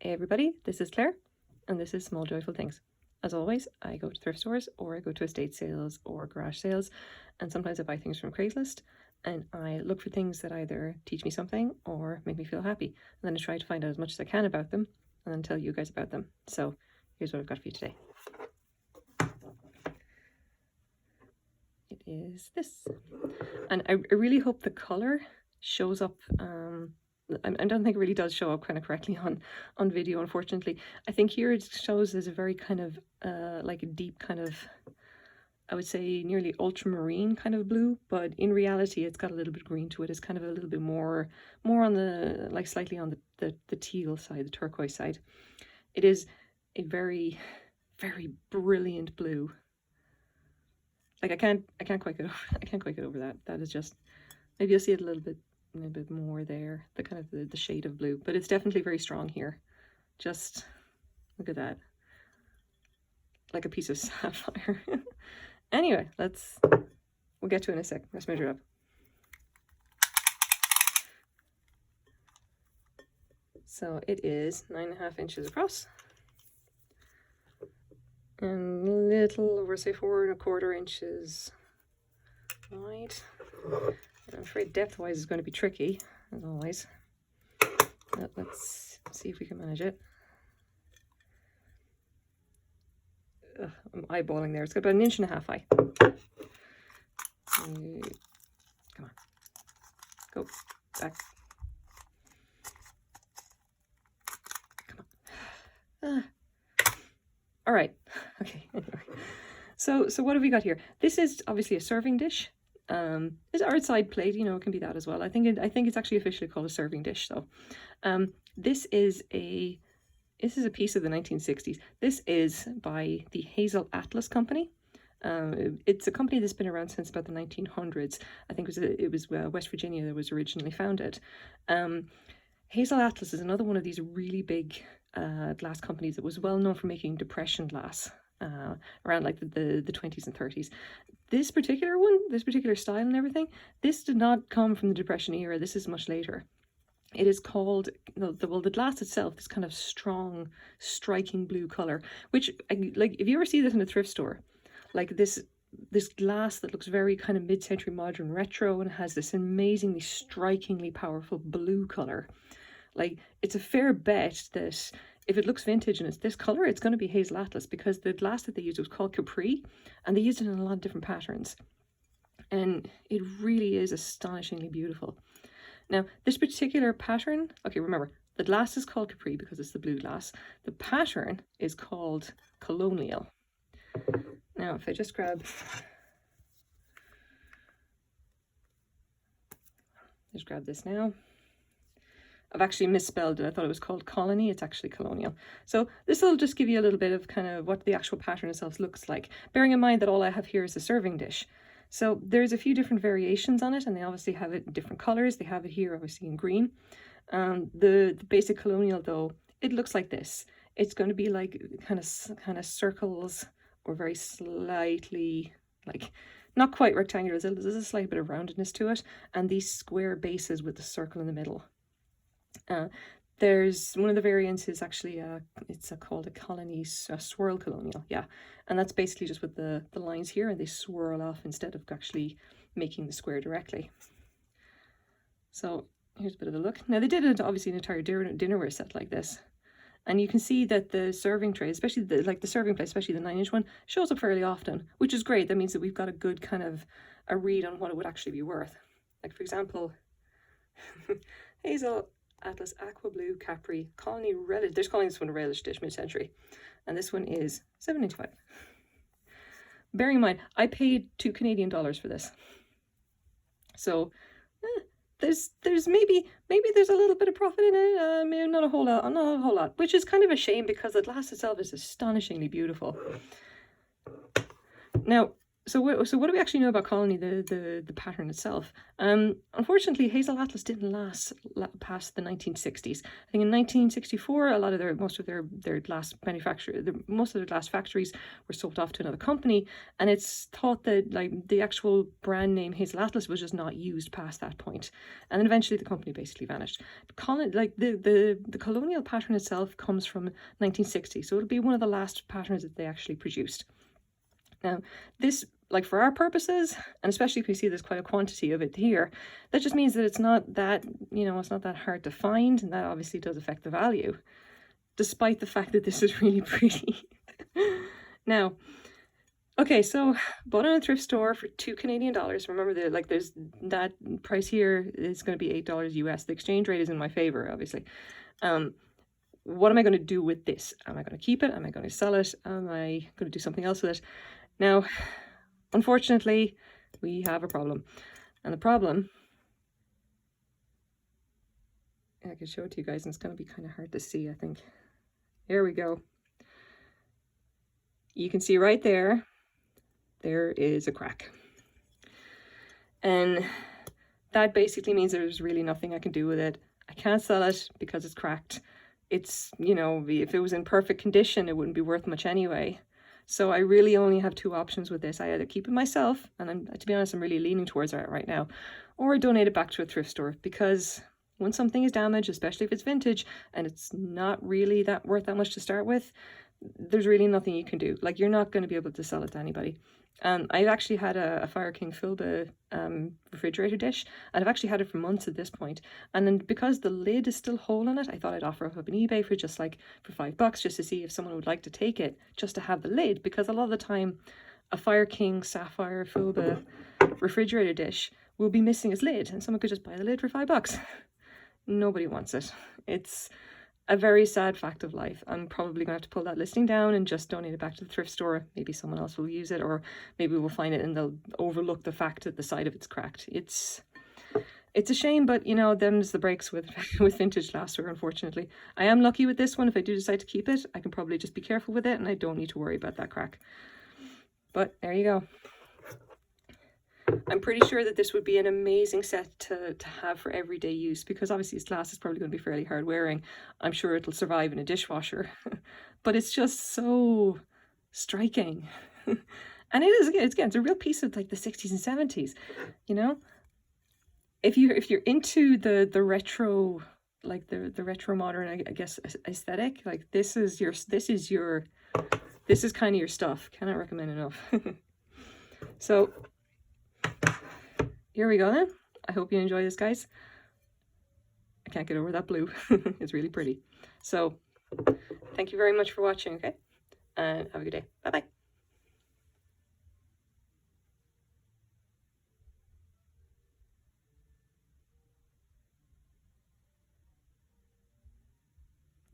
Hey everybody, this is Claire, and this is Small Joyful Things. As always, I go to thrift stores, or I go to estate sales or garage sales, and sometimes I buy things from Craigslist, and I look for things that either teach me something or make me feel happy, and then I try to find out as much as I can about them, and then tell you guys about them. So here's what I've got for you today. It is this, and I really hope the colour shows up. I don't think it really does show up kind of correctly on video, unfortunately. I think here it shows as a very kind of like a deep kind of, I would say nearly ultramarine kind of blue, but in reality it's got a little bit green to it. It's kind of a little bit more on the, like slightly on the teal side, the turquoise side. It is a very, very brilliant blue. Like I can't quite get over that. That is just, maybe you'll see it a little bit more there, the kind of the shade of blue, but it's definitely very strong here. Just look at that, like a piece of sapphire. Anyway, we'll get to it in a sec. Let's measure it up. So it is 9.5 inches across and a little over, say, 4.25 inches wide. I'm afraid depth-wise is going to be tricky, as always. But let's see if we can manage it. Ugh, I'm eyeballing there. It's got about 1.5 inches high. Come on. Go. Back. Come on. All right. Okay. Anyway. So what have we got here? This is obviously a serving dish. It's our side plate, you know, it can be that as well. I think it's actually officially called a serving dish, though. This is a piece of the 1960s. This is by the Hazel Atlas Company. It's a company that's been around since about the 1900s. I think it was West Virginia that was originally founded. Hazel Atlas is another one of these really big glass companies that was well known for making depression glass. Around like the 20s and 30s. This particular one, this particular style and everything, this did not come from the Depression era. This is much later. It is called, the glass itself, this kind of strong, striking blue color, which, like, if you ever see this in a thrift store, like this glass that looks very kind of mid-century modern retro and has this amazingly, strikingly powerful blue color. Like, it's a fair bet that if it looks vintage and it's this color, it's going to be Hazel Atlas, because the glass that they used was called Capri, and they used it in a lot of different patterns. And it really is astonishingly beautiful. Now, this particular pattern, okay, remember, the glass is called Capri because it's the blue glass. The pattern is called Colonial. Now, if I just grab this now. I've actually misspelled it. I thought it was called Colony. It's actually Colonial. So this will just give you a little bit of kind of what the actual pattern itself looks like, bearing in mind that all I have here is a serving dish. So there's a few different variations on it, and they obviously have it in different colors. They have it here obviously in green. The basic Colonial, though, it looks like this. It's going to be like kind of circles, or very slightly, like, not quite rectangular. There's a slight bit of roundedness to it, and these square bases with the circle in the middle. There's one of the variants is actually it's called a colony swirl Colonial, yeah, and that's basically just with the lines here, and they swirl off instead of actually making the square directly. So here's a bit of a look. Now, they did it obviously an entire dinnerware set like this, and you can see that the serving tray, especially the serving plate, especially the 9-inch one, shows up fairly often, which is great. That means that we've got a good kind of a read on what it would actually be worth. Like, for example, Hazel Atlas Aqua Blue Capri Colony Relish. They're calling this one a relish dish, mid-century, and this one is $7.95. Bearing in mind, I paid $2 Canadian for this, so there's maybe there's a little bit of profit in it. Maybe not a whole lot, which is kind of a shame because the glass itself is astonishingly beautiful. Now, So what do we actually know about Colony, the pattern itself? Unfortunately, Hazel Atlas didn't last past the 1960s. I think in 1964, a lot of most of their glass factories were sold off to another company, and it's thought that like the actual brand name Hazel Atlas was just not used past that point, and then eventually the company basically vanished. The Colonial pattern itself comes from 1960, so it'll be one of the last patterns that they actually produced. Now, this, like for our purposes, and especially if we see there's quite a quantity of it here, that just means that it's not that, it's not that hard to find, and that obviously does affect the value, despite the fact that this is really pretty. Now, okay, so bought in a thrift store for $2 Canadian. Remember, there's that price here is going to be $8 US. The exchange rate is in my favor, obviously. What am I going to do with this? Am I going to keep it? Am I going to sell it? Am I going to do something else with it? Now, unfortunately, we have a problem. And the problem, I can show it to you guys, and it's going to be kind of hard to see, I think. Here we go. You can see right there, there is a crack. And that basically means there's really nothing I can do with it. I can't sell it because it's cracked. It's, if it was in perfect condition, it wouldn't be worth much anyway. So I really only have two options with this. I either keep it myself, and to be honest, I'm really leaning towards that right now, or donate it back to a thrift store, because when something is damaged, especially if it's vintage and it's not really worth that much to start with, there's really nothing you can do. Like, you're not going to be able to sell it to anybody. I've actually had a Fire King Filba refrigerator dish, and I've actually had it for months at this point. And then because the lid is still whole in it, I thought I'd offer it up on eBay for just like for $5, just to see if someone would like to take it, just to have the lid. Because a lot of the time, a Fire King Sapphire Filba refrigerator dish will be missing its lid, and someone could just buy the lid for $5. Nobody wants it. It's a very sad fact of life. I'm probably going to have to pull that listing down and just donate it back to the thrift store. Maybe someone else will use it, or maybe we'll find it and they'll overlook the fact that the side of it's cracked. It's a shame, but them's the breaks with vintage glassware, unfortunately. I am lucky with this one. If I do decide to keep it, I can probably just be careful with it, and I don't need to worry about that crack. But there you go. I'm pretty sure that this would be an amazing set to have for everyday use, because obviously this glass is probably going to be fairly hard wearing. I'm sure it'll survive in a dishwasher, but it's just so striking. And it's a real piece of like the 60s and 70s, If you're into the retro, like the retro modern, I guess, aesthetic, like this is kind of your stuff. Cannot recommend enough. So here we go then. I hope you enjoy this, guys. I can't get over that blue. It's really pretty. So thank you very much for watching, okay? And have a good day. Bye-bye.